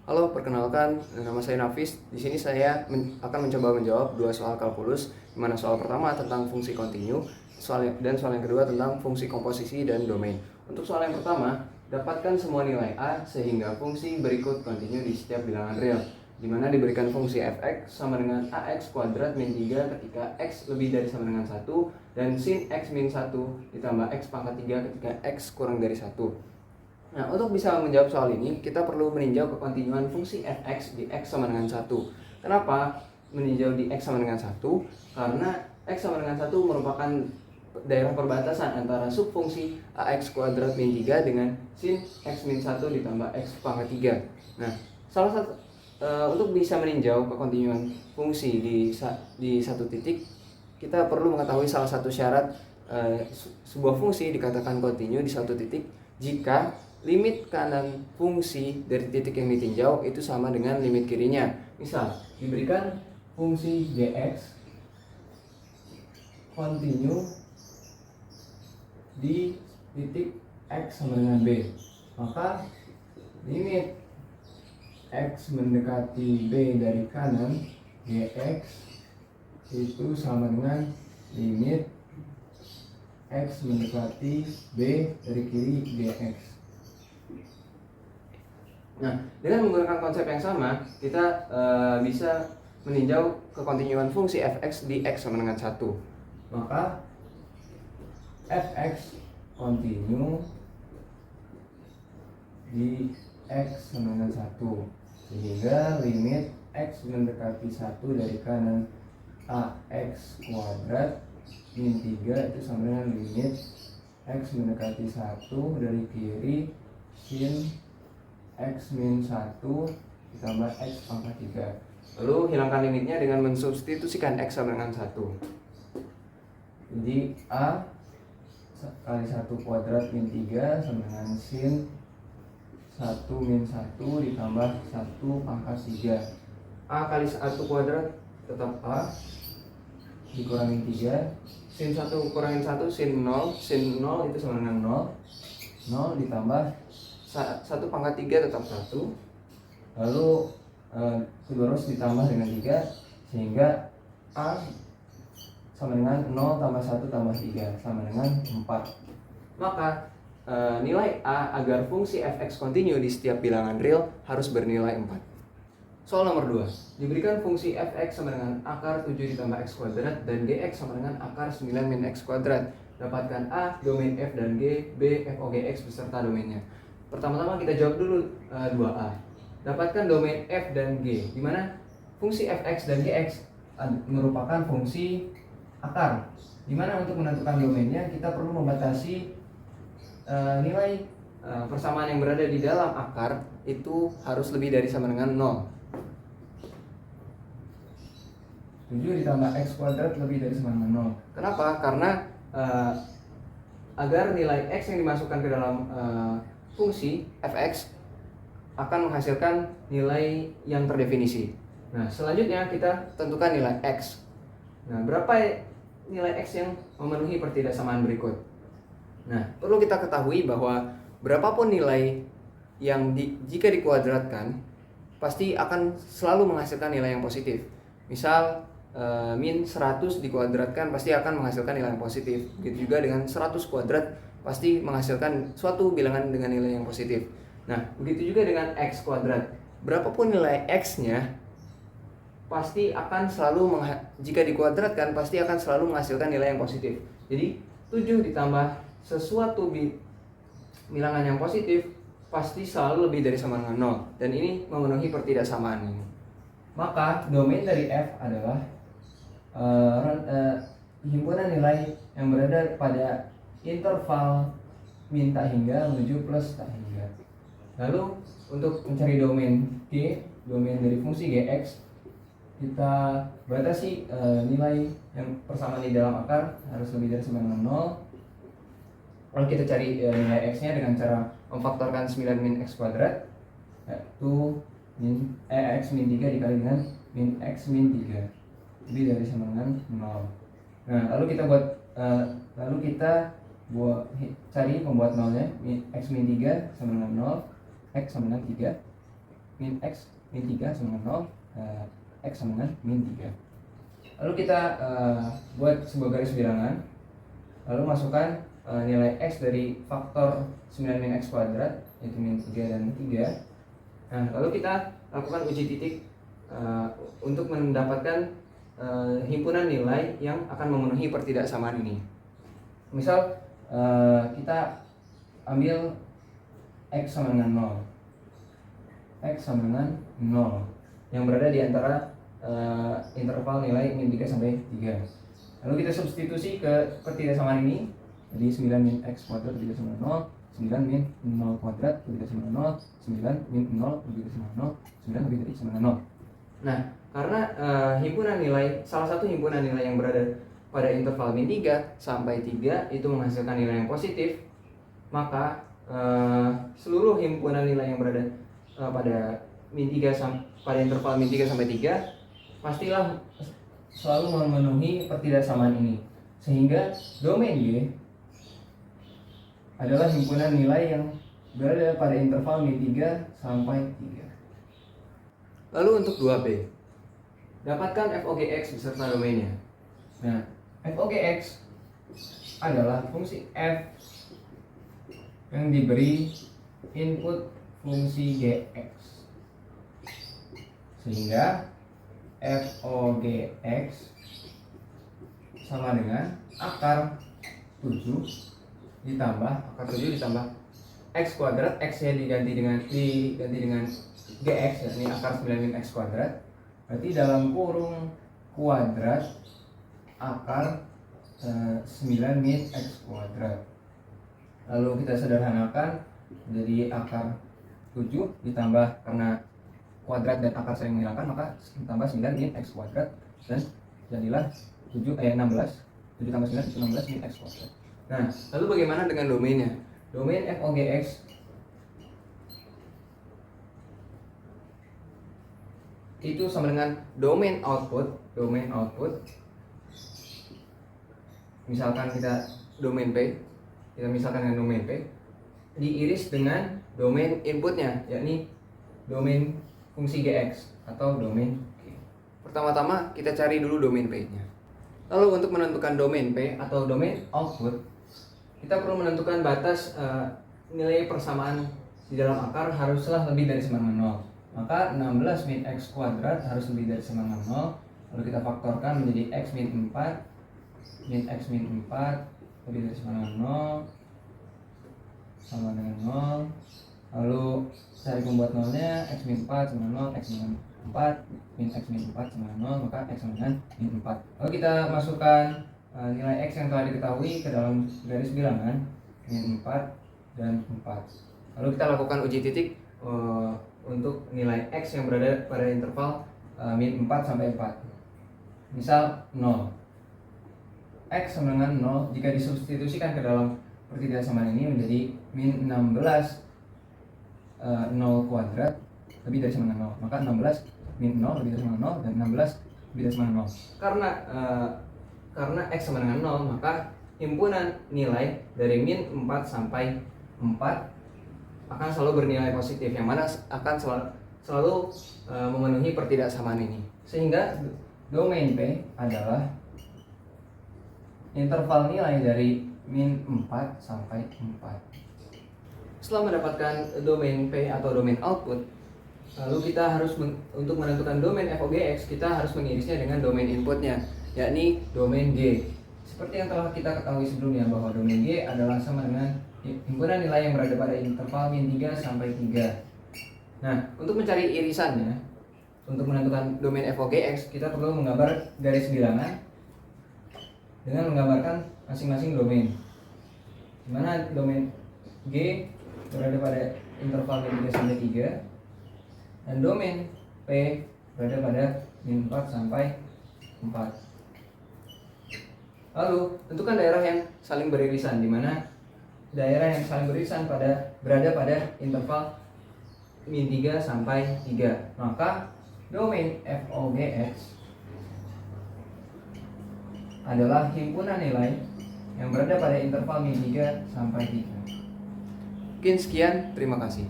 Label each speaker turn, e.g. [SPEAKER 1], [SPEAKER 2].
[SPEAKER 1] Halo, perkenalkan, nama saya Nafis. Di sini saya akan mencoba menjawab dua soal kalkulus, di mana soal pertama tentang fungsi kontinu, soal yang kedua tentang fungsi komposisi dan domain. Untuk soal yang pertama, dapatkan semua nilai A sehingga fungsi berikut kontinu di setiap bilangan real, di mana diberikan fungsi fx sama dengan ax kuadrat min 3 ketika x lebih dari sama dengan 1 dan sin x min 1 ditambah x pangkat 3 ketika x kurang dari 1. Nah, untuk bisa menjawab soal ini, kita perlu meninjau kekontinuan fungsi fx di x sama dengan 1. Kenapa meninjau di x sama dengan 1? Karena x sama dengan 1 merupakan daerah perbatasan antara subfungsi ax kuadrat min 3 dengan sin x min 1 ditambah x pangkat 3. Nah, untuk bisa meninjau kekontinuan fungsi di satu titik, kita perlu mengetahui salah satu syarat sebuah fungsi dikatakan kontinu di satu titik jika limit kanan fungsi dari titik yang ditinjau itu sama dengan limit kirinya. Misal, diberikan fungsi gx kontinu di titik x sama dengan b, maka limit x mendekati b dari kanan gx itu sama dengan limit x mendekati b dari kiri gx. Nah, dengan menggunakan konsep yang sama, kita bisa meninjau kekontinuan fungsi fx di x sama dengan 1. Maka fx kontinu di x sama dengan 1, sehingga limit x mendekati 1 dari kanan ax kuadrat min 3 itu sama dengan limit x mendekati 1 dari kiri sin x min 1 ditambah x pangkat 3. Lalu hilangkan limitnya dengan mensubstitusikan x sama dengan 1. Jadi A kali 1 kuadrat min 3 sama dengan sin 1 min 1 ditambah 1 pangkat 3. A kali 1 kuadrat tetap A dikurangi 3. Sin 1 kurangin 1 sin 0. Sin 0 itu sama dengan 0. 0 ditambah 1 pangkat 3 tetap 1. Lalu kedua ruas ditambah dengan 3 sehingga A sama dengan 0 tambah 1 tambah 3 sama dengan 4. Maka nilai A agar fungsi fx kontinu di setiap bilangan real harus bernilai 4. Soal nomor 2, diberikan fungsi fx sama dengan akar 7 ditambah x kuadrat dan gx sama dengan akar 9 min x kuadrat. Dapatkan A, domain f dan g, b, f, o, g, x beserta domainnya. Pertama-tama kita jawab dulu 2A. Dapatkan domain f dan g, di mana fungsi fx dan gx merupakan fungsi akar. Di mana untuk menentukan domainnya kita perlu membatasi nilai persamaan yang berada di dalam akar itu harus lebih dari sama dengan 0. 7 ditambah x kuadrat lebih dari sama dengan 0. Kenapa? Karena agar nilai x yang dimasukkan ke dalam fungsi fx akan menghasilkan nilai yang terdefinisi. Nah, selanjutnya kita tentukan nilai x. Nah, berapa nilai x yang memenuhi pertidaksamaan berikut? Nah, perlu kita ketahui bahwa berapapun nilai yang jika dikuadratkan pasti akan selalu menghasilkan nilai yang positif. Misal min 100 dikuadratkan pasti akan menghasilkan nilai yang positif. Begitu juga dengan 100 kuadrat pasti menghasilkan suatu bilangan dengan nilai yang positif. Nah, begitu juga dengan x kuadrat. Berapapun nilai x-nya pasti akan selalu jika dikuadratkan pasti akan selalu menghasilkan nilai yang positif. Jadi 7 ditambah sesuatu bilangan yang positif pasti selalu lebih dari sama dengan 0, dan ini memenuhi pertidaksamaan ini. Maka domain dari f adalah himpunan nilai yang berada pada interval min tak hingga menuju plus tak hingga. Lalu untuk mencari domain g, domain dari fungsi gx, kita batasi nilai yang persamaan di dalam akar harus lebih dari sama dengan 0. Lalu kita cari nilai x nya dengan cara memfaktorkan 9 min x kuadrat, yaitu x min 3 dikali dengan min x min 3 lebih dari sama dengan 0. Nah, lalu kita cari pembuat nolnya. X min 3 sama dengan 0, x sama dengan 3. min X min 3 sama dengan 0, X sama dengan min 3. Lalu kita buat sebuah garis bilangan, lalu masukkan nilai X dari faktor 9 min X kuadrat, yaitu min 3 dan 3. Nah, lalu kita lakukan uji titik untuk mendapatkan himpunan nilai yang akan memenuhi pertidaksamaan ini. Misal kita ambil X sama dengan 0, X sama dengan 0 yang berada di antara interval nilai min 3 sampai 3. Lalu kita substitusi ke pertidaksamaan ini, jadi 9 min X kuadrat berbeda sama 0, 9 min 0 kuadrat berbeda sama 0, 9 min 0 berbeda sama 0, 9 lebih dari sama 0. Nah, karena salah satu himpunan nilai yang berada pada interval min 3 sampai 3 itu menghasilkan nilai yang positif, maka seluruh himpunan nilai yang berada pada interval min 3 sampai 3 pastilah selalu memenuhi pertidaksamaan ini, sehingga domain Y adalah himpunan nilai yang berada pada interval min 3 sampai 3. Lalu untuk 2B, dapatkan f(OG(X) beserta domainnya. Nah, f(OG(X) adalah fungsi f yang diberi input fungsi Gx, sehingga f(OG(X) sama dengan akar 7 ditambah X kuadrat, X nya diganti dengan Gx, yakni akar 9 min X kuadrat, berarti dalam kurung kuadrat akar 9 min X kuadrat. Lalu kita sederhanakan jadi akar 7 ditambah, karena kuadrat dan akar saling menghilangkan, maka ditambah 9 min X kuadrat, dan jadilah 16. 7 tambah 9 itu 16 min X kuadrat. Nah, lalu bagaimana dengan domainnya? Domain f(OG(X) itu sama dengan domain output. Misalkan kita domain P, dengan domain P diiris dengan domain inputnya, yakni domain fungsi Gx atau domain G. Pertama-tama kita cari dulu domain P-nya. Lalu untuk menentukan domain P atau domain output, kita perlu menentukan batas nilai persamaan di dalam akar haruslah lebih dari sama dengan 0. Maka 16 min X kuadrat harus lebih dari sama dengan 0. Lalu kita faktorkan menjadi X min 4 lebih dari sama dengan 0 sama dengan 0. Lalu cari pembuat nolnya, X min 4 sama 0, X min 4 min X min 4 sama 0, maka X sama dengan min 4. Lalu kita masukkan nilai X yang telah diketahui ke dalam garis bilangan, min 4 dan 4. Lalu kita lakukan uji titik untuk nilai X yang berada pada interval min 4 sampai 4. Misal 0, X sama dengan 0 jika disubstitusikan ke dalam pertidaksamaan ini menjadi min 16 0 kuadrat lebih dari sama dengan 0. Maka 16 min 0 lebih dari sama dengan 0 dan 16 lebih dari sama dengan 0. Karena X sama dengan 0, maka himpunan nilai dari min 4 sampai 4 akan selalu bernilai positif, yang mana akan selalu memenuhi pertidaksamaan ini. Sehingga domain P adalah interval nilai dari min 4 sampai 4. Setelah mendapatkan domain P atau domain output, lalu kita harus untuk menentukan domain f(OG(X), kita harus mengirisnya dengan domain inputnya, yakni domain G. Seperti yang telah kita ketahui sebelumnya bahwa domain G adalah sama dengan himpunan nilai yang berada pada interval min 3 sampai 3. Nah, untuk mencari irisannya, untuk menentukan domain f(OG(X), kita perlu menggambar garis bilangan dengan menggambarkan masing-masing domain, di mana domain G berada pada interval min 3 sampai 3 dan domain P berada pada min 4 sampai 4. Lalu tentukan daerah yang saling beririsan, di mana daerah yang saling beririsan berada pada interval min 3 sampai 3. Maka domain f(OG(X) adalah himpunan nilai yang berada pada interval min 3 sampai 3. Mungkin sekian, terima kasih.